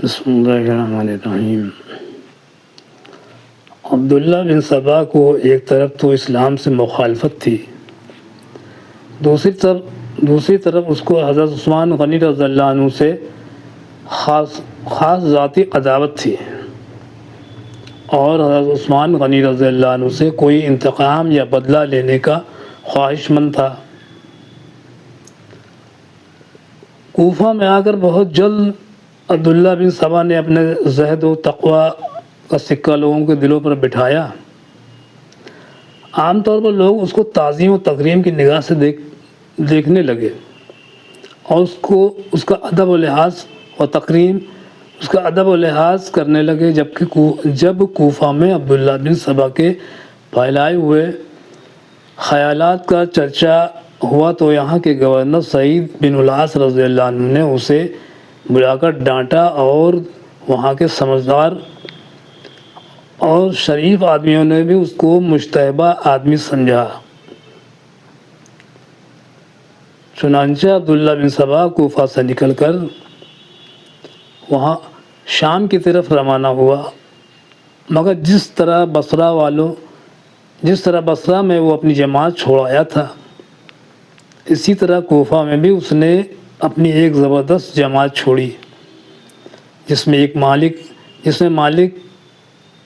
بسم اللہ الرحمن الرحیم۔ عبداللہ بن سبا کو ایک طرف تو اسلام سے مخالفت تھی، دوسری طرف اس کو حضرت عثمان غنی رضی اللہ عنہ سے خاص ذاتی عداوت تھی، اور حضرت عثمان غنی رضی اللہ عنہ سے کوئی انتقام یا بدلہ لینے کا خواہش مند تھا۔ کوفہ میں آ کر بہت جلد عبداللہ بن سبا نے اپنے زہد و تقوی کا سکہ لوگوں کے دلوں پر بٹھایا۔ عام طور پر لوگ اس کو تعظیم و تکریم کی نگاہ سے دیکھنے لگے، اور اس کا ادب و لحاظ کرنے لگے، جب کوفہ میں عبداللہ بن سبا کے پھیلائے ہوئے خیالات کا چرچا ہوا تو یہاں کے گورنر سعید بن العاص رضی اللہ عنہ نے اسے بلا کر ڈانٹا، اور وہاں کے سمجھدار اور شریف آدمیوں نے بھی اس کو مشتبہ آدمی سمجھا۔ چنانچہ عبداللہ بن سبا کوفہ سے نکل کر وہاں شام کی طرف روانہ ہوا، مگر جس طرح بصرہ میں وہ اپنی جماعت چھوڑ آیا تھا، اسی طرح کوفہ میں بھی اس نے اپنی ایک زبردست جماعت چھوڑی، جس میں مالک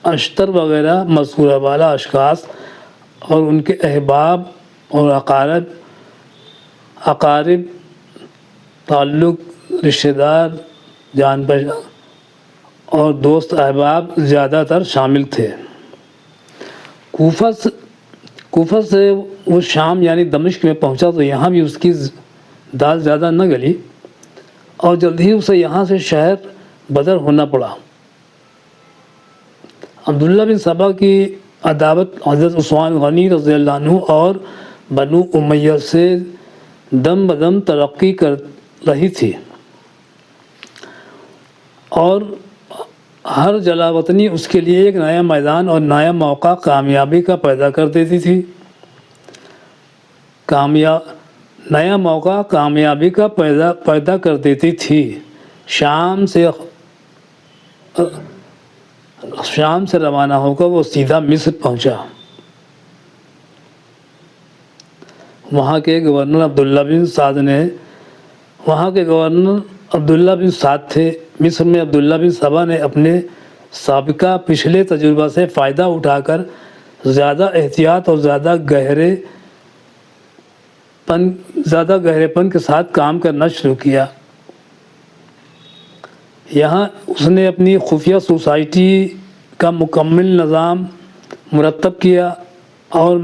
اشتر وغیرہ مذکورہ والا اشخاص اور ان کے احباب اور اقارب تعلق رشتہ دار جان پہچان اور دوست احباب زیادہ تر شامل تھے۔ کوفہ سے وہ شام یعنی دمشق میں پہنچا تو یہاں بھی اس کی دال زیادہ نہ گلی، اور جلد ہی اسے یہاں سے شہر بدر ہونا پڑا۔ عبداللہ بن سبا کی عداوت حضرت عثمان غنی رضی اللہ عنہ اور بنو امیہ سے دم بدم ترقی کر رہی تھی، اور ہر جلا وطنی اس کے لیے ایک نیا میدان اور نیا موقع کامیابی کا پیدا کر دیتی تھی۔ نیا موقع کامیابی کا پیدا کر دیتی تھی۔ شام سے روانہ ہو کر وہ سیدھا مصر پہنچا۔ وہاں کے گورنر عبداللہ بن سعد تھے۔ مصر میں عبداللہ بن سبا نے اپنے سابقہ پچھلے تجربہ سے فائدہ اٹھا کر زیادہ احتیاط اور زیادہ گہرے پن کے ساتھ کام کرنا شروع کیا۔ یہاں اس نے اپنی خفیہ سوسائٹی کا مکمل نظام مرتب کیا، اور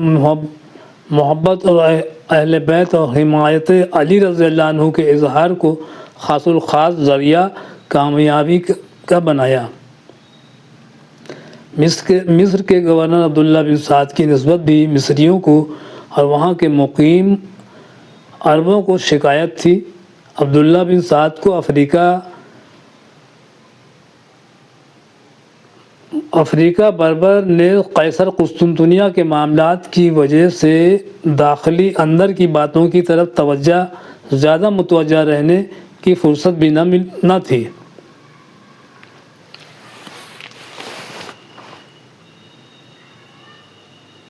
محبت اور اہل بیت اور حمایت علی رضی اللہ عنہ کے اظہار کو خاص الخاص ذریعہ کامیابی کا بنایا۔ مصر کے گورنر عبداللہ بن سعد کی نسبت بھی مصریوں کو اور وہاں کے مقیم عربوں کو شکایت تھی۔ عبداللہ بن سعد کو افریقہ بربر نے قیصر قسطنطنیہ کے معاملات کی وجہ سے داخلی اندر کی باتوں کی طرف زیادہ متوجہ رہنے کی فرصت بھی نہ تھی۔